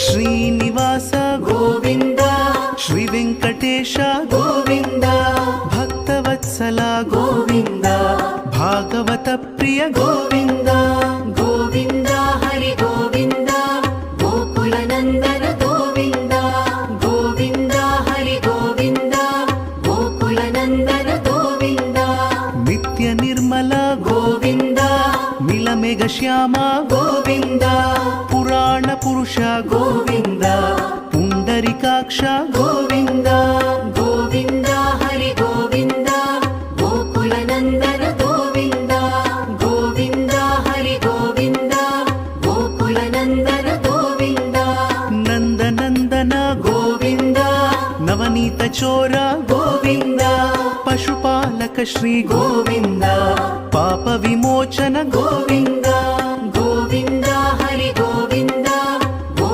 ಶ್ರೀನಿವಾಸ ಗೋವಿಂದ ಶ್ರೀ ವೆಂಕಟೇಶ ಗೋವಿಂದ ಭಕ್ತವತ್ಸಲ ಗೋವಿಂದ ಭಾಗವತ ಪ್ರಿಯ ಗೋವಿಂದ ಗೋವಿಂದ ಹರಿ ಗೋವಿಂದ ಗೋಕುಲ ನಂದನ ಗೋವಿಂದ ಗೋವಿಂದ ಹರಿ ಗೋವಿಂದ ಗೋಕುಲ ನಂದನ ಗೋವಿಂದ ನಿತ್ಯ ನಿರ್ಮಲ ಗೋವಿಂದ ನೀಲಮೇಘ ಶ್ಯಾಮ ಗೋವಿಂದ ಪುರಾಣ ಪುರುಷ ಗೋವಿಂದ ಪುಂಡರಿಕಾಕ್ಷ ಗೋವಿಂದ ಗೋವಿಂದ ಹರಿ ಗೋವಿಂದ ಗೋಕುಲ ನಂದನ ಗೋವಿಂದ ಗೋವಿಂದ ಹರಿ ಗೋವಿಂದ ಗೋಕುಲ ನಂದನ ಗೋವಿಂದ ನಂದನಂದನ ಗೋವಿಂದ ನವನೀತ ಚೋರ ಗೋವಿಂದ ಪಶುಪಾಲಕ ಶ್ರೀ ಗೋವಿಂದ ಪಾಪ ವಿಮೋಚನ ಗೋವಿಂದ